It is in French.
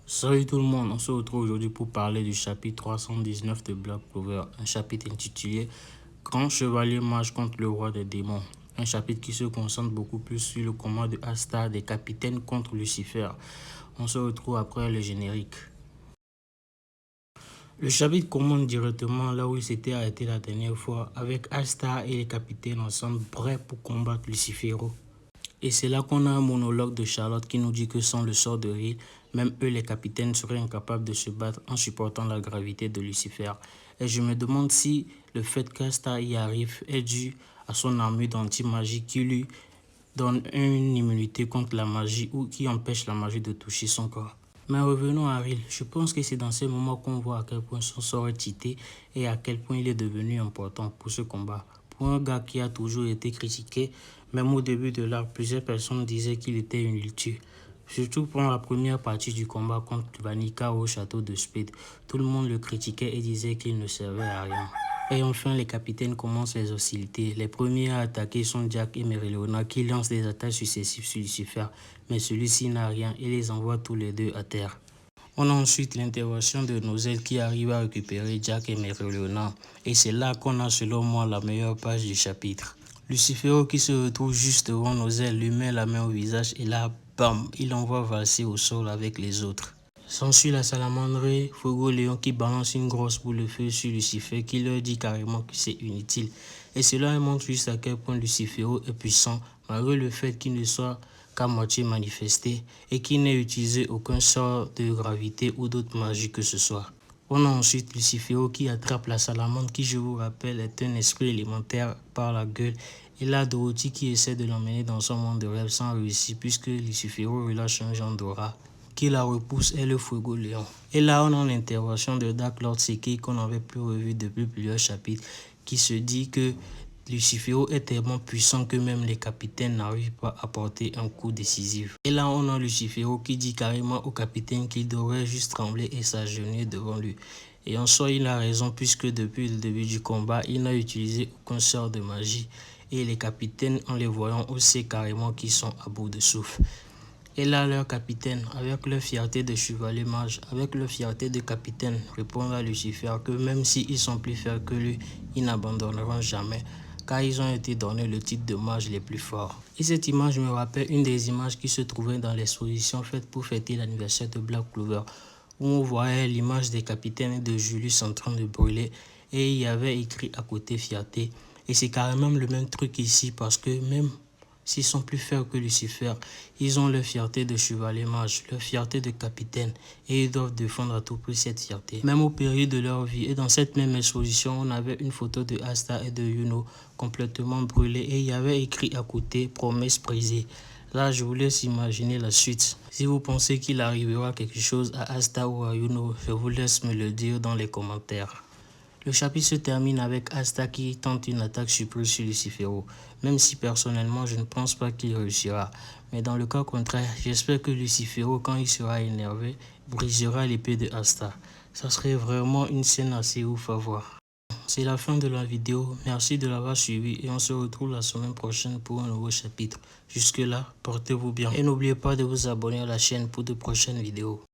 Salut tout le monde, on se retrouve aujourd'hui pour parler du chapitre 319 de Black Clover, un chapitre intitulé Grand Chevalier Mage contre le Roi des Démons. Un chapitre qui se concentre beaucoup plus sur le combat de Asta des capitaines contre Lucifer. On se retrouve après le générique. Le chapitre commence directement là où il s'était arrêté la dernière fois, avec Asta et les capitaines ensemble prêts pour combattre Lucifer. Et c'est là qu'on a un monologue de Charlotte qui nous dit que sans le sort de Rill, même eux les capitaines seraient incapables de se battre en supportant la gravité de Lucifer. Et je me demande si le fait qu'Asta y arrive est dû à son armure d'anti-magie qui lui donne une immunité contre la magie ou qui empêche la magie de toucher son corps. Mais revenons à Rill. Je pense que c'est dans ces moments qu'on voit à quel point son sort est cheaté et à quel point il est devenu important pour ce combat. Pour un gars qui a toujours été critiqué, même au début de l'arc, plusieurs personnes disaient qu'il était inutile. Surtout pour la première partie du combat contre Vanica au château de Speed. Tout le monde le critiquait et disait qu'il ne servait à rien. Et enfin, les capitaines commencent les hostilités. Les premiers à attaquer sont Jack et Mereoleona qui lancent des attaques successives sur Lucifer. Mais celui-ci n'a rien et les envoie tous les deux à terre. On a ensuite l'intervention de Nozel qui arrive à récupérer Jack et Mereoleona. Et c'est là qu'on a selon moi la meilleure page du chapitre. Lucifer qui se retrouve juste devant Nozel lui met la main au visage et là, bam, il envoie valser au sol avec les autres. S'ensuit la salamandrerie, Fuego Léon qui balance une grosse boule de feu sur Lucifer qui leur dit carrément que c'est inutile. Et cela montre juste à quel point Lucifer est puissant malgré le fait qu'il ne soit qu'à moitié manifesté et qu'il n'ait utilisé aucun sort de gravité ou d'autre magie que ce soit. On a ensuite Lucifer qui attrape la salamandre qui, je vous rappelle, est un esprit élémentaire par la gueule. Et là, Dorothy qui essaie de l'emmener dans son monde de rêve sans réussir puisque Lucifer relâche un genre d'aura qui la repousse et le Fuego Léon. Et là, on a l'intervention de Dark Lord Seki qu'on n'avait plus revu depuis plusieurs chapitres qui se dit que Lucifer est tellement puissant que même les capitaines n'arrivent pas à porter un coup décisif. Et là, on a Lucifer qui dit carrément au capitaine qu'il devrait juste trembler et s'agenouiller devant lui. Et en soi, il a raison puisque depuis le début du combat, il n'a utilisé aucun sort de magie. Et les capitaines, en les voyant, on sait carrément qu'ils sont à bout de souffle. Et là, leur capitaine, avec leur fierté de chevalier mage, avec leur fierté de capitaine, répondent à Lucifer que même s'ils sont plus forts que lui, ils n'abandonneront jamais, car ils ont été donnés le titre de mage les plus forts. Et cette image me rappelle une des images qui se trouvait dans l'exposition faite pour fêter l'anniversaire de Black Clover, où on voyait l'image des capitaines et de Julius en train de brûler, et il y avait écrit à côté fierté. Et c'est carrément le même truc ici, parce que même s'ils sont plus forts que Lucifer, ils ont leur fierté de chevalier mage, leur fierté de capitaine et ils doivent défendre à tout prix cette fierté, même au péril de leur vie. Et dans cette même exposition, on avait une photo de Asta et de Yuno complètement brûlés et il y avait écrit à côté promesse brisée. Là, je vous laisse imaginer la suite. Si vous pensez qu'il arrivera quelque chose à Asta ou à Yuno, je vous laisse me le dire dans les commentaires. Le chapitre se termine avec Asta qui tente une attaque surprise sur Lucifer, même si personnellement je ne pense pas qu'il réussira. Mais dans le cas contraire, j'espère que Lucifer, quand il sera énervé, brisera l'épée de Asta. Ça serait vraiment une scène assez ouf à voir. C'est la fin de la vidéo, merci de l'avoir suivi et on se retrouve la semaine prochaine pour un nouveau chapitre. Jusque là, portez-vous bien et n'oubliez pas de vous abonner à la chaîne pour de prochaines vidéos.